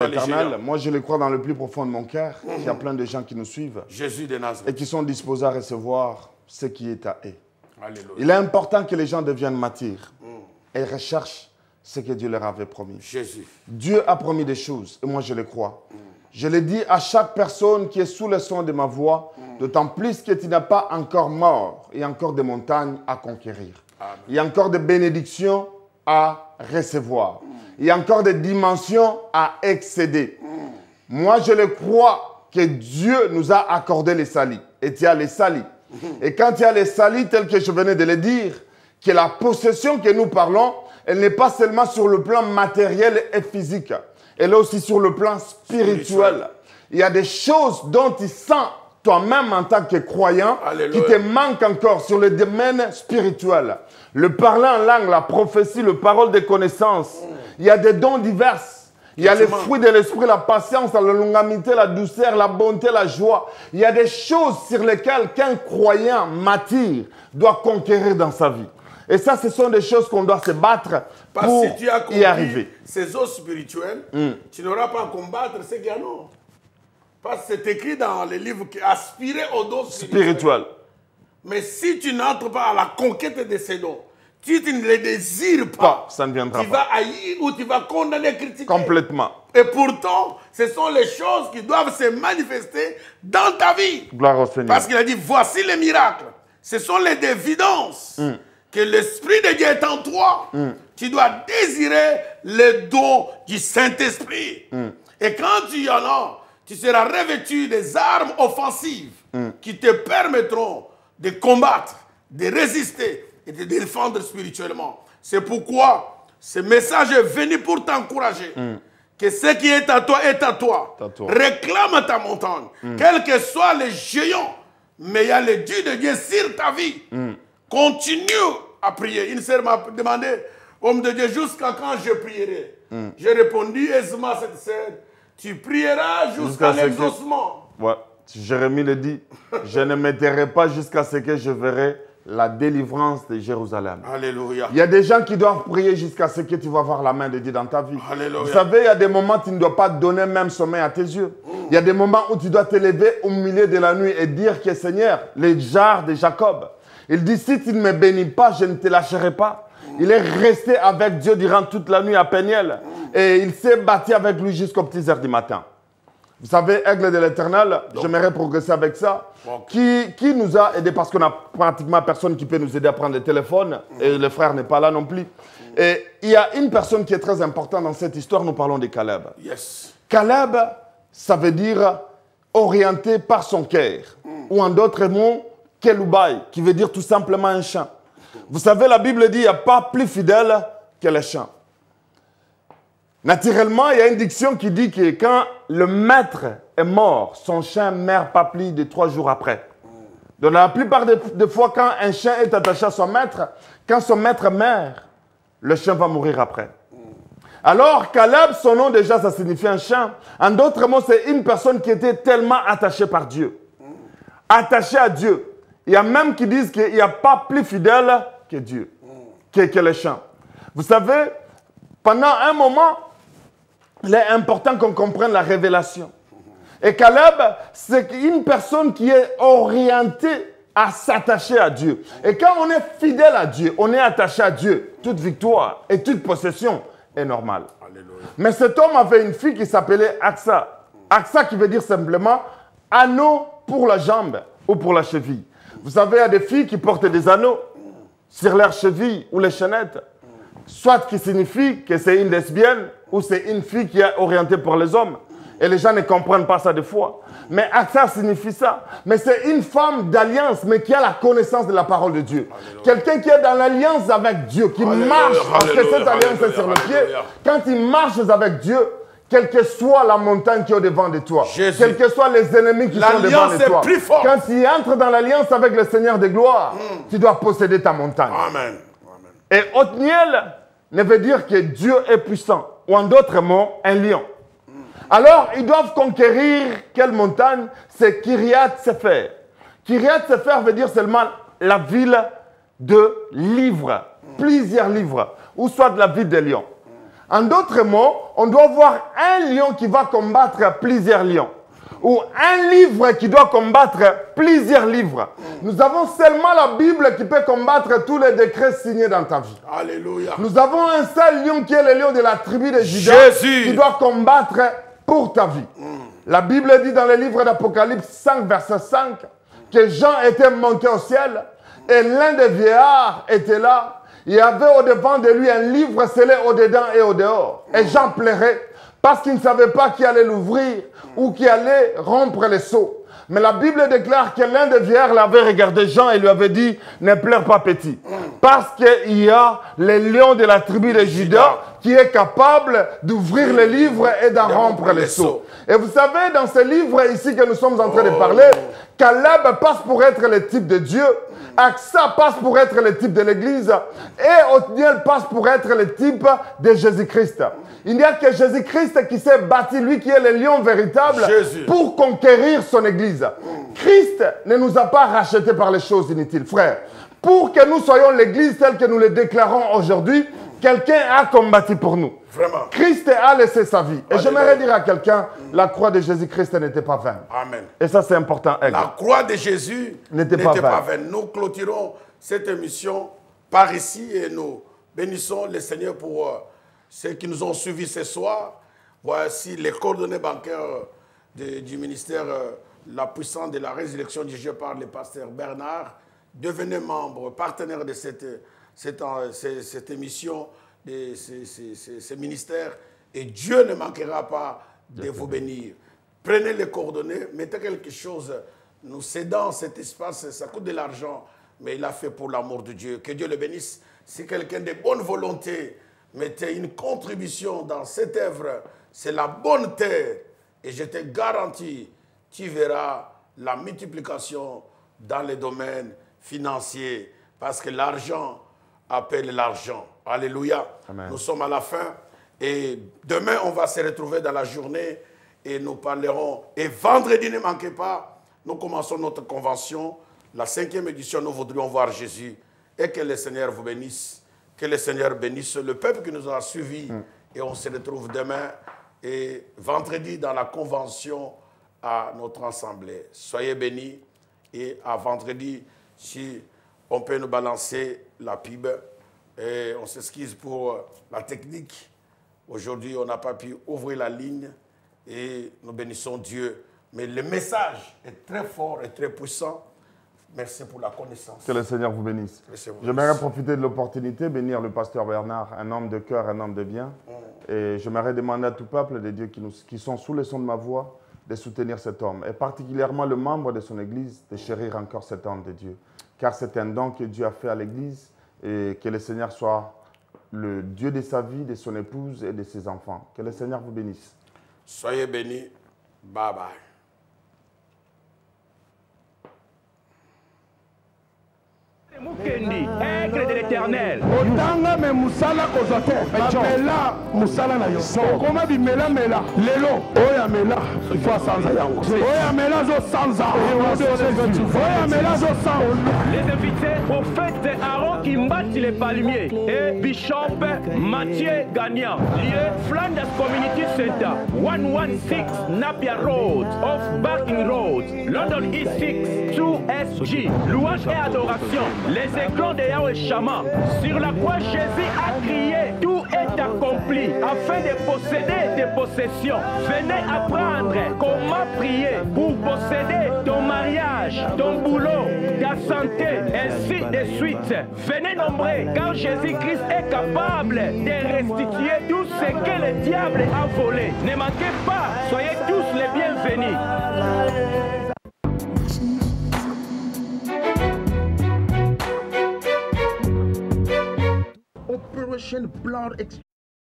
Éternel, moi je le crois dans le plus profond de mon cœur, qu'il y a plein de gens qui nous suivent Jésus de Nazareth. et qui sont disposés à recevoir ce qui est à eux. Alléluia. Il est important que les gens deviennent matures et recherchent ce que Dieu leur avait promis. Jésus. Dieu a promis des choses et moi je le crois. Je le dis à chaque personne qui est sous le son de ma voix, d'autant plus que tu n'es pas encore mort. Il y a encore des montagnes à conquérir. Amen. Il y a encore des bénédictions à recevoir. Il y a encore des dimensions à excéder. Moi, je le crois que Dieu nous a accordé les salis. Et tu as les salis. Et quand tu as les salis, tel que je venais de le dire, que la possession que nous parlons, elle n'est pas seulement sur le plan matériel et physique. Elle est aussi sur le plan spirituel. Il y a des choses dont tu sens toi-même en tant que croyant, Alléluia, qui te manquent encore sur le domaine spirituel. Le parler en langue, la prophétie, le parole de connaissance. Il y a des dons divers. Il y a les fruits de l'esprit, la patience, la longanimité, la douceur, la bonté, la joie. Il y a des choses sur lesquelles qu'un croyant mature doit conquérir dans sa vie. Et ça, ce sont des choses qu'on doit se battre pour si tu as y arriver. Ces eaux spirituelles, tu n'auras pas à combattre ces canons. Parce que c'est écrit dans les livres qui aspirent aux dons spirituels. Mais si tu n'entres pas à la conquête de ces dons, si tu ne les désires pas, ça ne viendra tu vas haïr ou tu vas condamner, critiquer. Complètement. Et pourtant, ce sont les choses qui doivent se manifester dans ta vie. Gloire au Seigneur. Parce qu'il a dit, voici les miracles. Ce sont les évidences que l'Esprit de Dieu est en toi. Tu dois désirer les dons du Saint-Esprit. Et quand tu y en as, tu seras revêtu des armes offensives qui te permettront de combattre, de résister et de défendre spirituellement. C'est pourquoi ce message est venu pour t'encourager. Que ce qui est à toi est à toi. Réclame ta montagne. Quels que soient les géants, mais il y a le Dieu de Dieu sur ta vie. Continue à prier. Une sœur m'a demandé, homme de Dieu, jusqu'à quand je prierai? J'ai répondu aisément à cette sœur, tu prieras jusqu'à l'exaucement. Ouais. Jérémie le dit, je ne m'éteindrai pas jusqu'à ce que je verrai la délivrance de Jérusalem. Alléluia. Il y a des gens qui doivent prier jusqu'à ce que tu vas voir la main de Dieu dans ta vie. Alléluia. Vous savez, il y a des moments où tu ne dois pas donner même sommeil à tes yeux. Il y a des moments où tu dois te lever au milieu de la nuit et dire que Seigneur, les jarres de Jacob, il dit, si tu ne me bénis pas, je ne te lâcherai pas. Il est resté avec Dieu durant toute la nuit à Péniel. Et il s'est battu avec lui jusqu'aux petites heures du matin. Vous savez, aigle de l'Éternel, j'aimerais progresser avec ça, qui nous a aidés parce qu'on n'a pratiquement personne qui peut nous aider à prendre le téléphone, et le frère n'est pas là non plus. Et il y a une personne qui est très importante dans cette histoire, nous parlons de Caleb. Yes. Caleb, ça veut dire orienté par son cœur, ou en d'autres mots, Kelubai, qui veut dire tout simplement un champ. Vous savez, la Bible dit, il n'y a pas plus fidèle que les champs. Naturellement, il y a une diction qui dit que quand le maître est mort, son chien ne meurt pas plus de 3 jours après. Donc la plupart des fois, quand un chien est attaché à son maître, quand son maître meurt, le chien va mourir après. Alors, Caleb, son nom déjà, ça signifie un chien. En d'autres mots, c'est une personne qui était tellement attachée par Dieu. Attachée à Dieu. Il y a même qui disent qu'il n'y a pas plus fidèle que Dieu, que les chiens. Vous savez, pendant un moment, il est important qu'on comprenne la révélation. Et Caleb, c'est une personne qui est orientée à s'attacher à Dieu. Et quand on est fidèle à Dieu, on est attaché à Dieu, toute victoire et toute possession est normale. Alléluia. Mais cet homme avait une fille qui s'appelait Aksa. Aksa qui veut dire simplement anneau pour la jambe ou pour la cheville. Vous savez, il y a des filles qui portent des anneaux sur leurs chevilles ou les chaînettes. Soit qui signifie que c'est une lesbienne ou c'est une fille qui est orientée pour les hommes. Et les gens ne comprennent pas ça des fois. Mais Aksa signifie ça. Mais c'est une femme d'alliance, mais qui a la connaissance de la parole de Dieu. Quelqu'un qui est dans l'alliance avec Dieu, qui marche, parce que cette alliance est sur le pied. Quand il marche avec Dieu, quelle que soit la montagne qui est au-devant de toi, quels que soient les ennemis qui sont devant de toi, quand tu entres dans l'alliance avec le Seigneur de gloire, tu dois posséder ta montagne. Amen. Et Othniel ne veut dire que Dieu est puissant, ou en d'autres mots, un lion. Alors, ils doivent conquérir quelle montagne? C'est Kiriath Sefer. Kiriath Sefer veut dire seulement la ville de livres, plusieurs livres, ou soit de la ville des lions. En d'autres mots, on doit voir un lion qui va combattre plusieurs lions. Ou un livre qui doit combattre plusieurs livres. Nous avons seulement la Bible qui peut combattre tous les décrets signés dans ta vie. Alléluia. Nous avons un seul lion qui est le lion de la tribu de Juda qui doit combattre pour ta vie. La Bible dit dans le livre d'Apocalypse 5, verset 5, que Jean était monté au ciel et l'un des vieillards était là. Il y avait au-devant de lui un livre scellé au-dedans et au-dehors. Et Jean pleurait parce qu'il ne savait pas qui allait l'ouvrir ou qui allait rompre les sceaux. Mais la Bible déclare que l'un des vieillards l'avait regardé Jean et lui avait dit « Ne pleure pas petit ». Parce qu'il y a le lion de la tribu de Juda qui est capable d'ouvrir les livres et d'en rompre les sceaux. Et vous savez, dans ce livre ici que nous sommes en train de parler, Caleb passe pour être le type de Dieu, Aksa passe pour être le type de l'Église et Othniel passe pour être le type de Jésus-Christ. Il n'y a que Jésus-Christ qui s'est bâti, lui qui est le lion véritable, pour conquérir son Église. Christ ne nous a pas rachetés par les choses inutiles, frère. Pour que nous soyons l'Église telle que nous le déclarons aujourd'hui, quelqu'un a combattu pour nous. Vraiment. Christ a laissé sa vie. Et j'aimerais dire à quelqu'un, la croix de Jésus-Christ n'était pas vaine. Amen. Et ça, c'est important. La croix de Jésus n'était pas vaine. Nous clôturons cette émission par ici et nous bénissons le Seigneur pour ceux qui nous ont suivis ce soir. Voici les coordonnées bancaires du ministère La Puissance de la Résurrection dirigée par le pasteur Bernard. Devenez membre, partenaire de cette émission, de ce ministère, et Dieu ne manquera pas de vous bénir. Prenez les coordonnées, mettez quelque chose, nous cédons cet espace, ça coûte de l'argent, mais il a fait pour l'amour de Dieu. Que Dieu le bénisse. Si quelqu'un de bonne volonté mettez une contribution dans cette œuvre, c'est la bonne terre, et je te garantis, tu verras la multiplication dans les domaines financiers, parce que l'argent appelle l'argent. Alléluia. Amen. Nous sommes à la fin et demain on va se retrouver dans la journée et nous parlerons. Et vendredi, ne manquez pas, nous commençons notre convention, la 5e édition. Nous voudrions voir Jésus et que le Seigneur vous bénisse, que le Seigneur bénisse le peuple qui nous a suivis. Et on se retrouve demain et vendredi dans la convention à notre assemblée. Soyez bénis et à vendredi, si on peut nous balancer la pub. Et on s'excuse pour la technique. Aujourd'hui, on n'a pas pu ouvrir la ligne et nous bénissons Dieu. Mais le message est très fort et très puissant. Merci pour la connaissance. Que le Seigneur vous bénisse. J'aimerais profiter de l'opportunité, bénir le pasteur Bernard, un homme de cœur, un homme de bien. Et j'aimerais demander à tout peuple de Dieu qui sont sous le son de ma voix de soutenir cet homme. Et particulièrement le membre de son église, de chérir encore cet homme de Dieu. Car c'est un don que Dieu a fait à l'église. Et que le Seigneur soit le Dieu de sa vie, de son épouse et de ses enfants. Que le Seigneur vous bénisse. Soyez bénis. Bye bye. Mukendi, aigle de l'Éternel. Otanga me musala kozote. Mela musala na yo. Okoma bi mela mela. Lelo oya mela. Il faut sanza yango. Oya mela zo sanza. Oya mela zo sanza. Les invités, prophète Aaron Kimbati les palmiers et Bishop Mathieu Gagnant. Lieu Flanders Community Center, 116 Napier Road, off Barking Road, London E6 2SG. Louange et adoration. Les éclats de Yahweh Shammah. Sur la croix, Jésus a crié, tout est accompli, afin de posséder tes possessions. Venez apprendre comment prier pour posséder ton mariage, ton boulot, ta santé, ainsi de suite. Venez nombreux, car Jésus-Christ est capable de restituer tout ce que le diable a volé. Ne manquez pas, soyez tous les bienvenus. Operation Blood Exchange.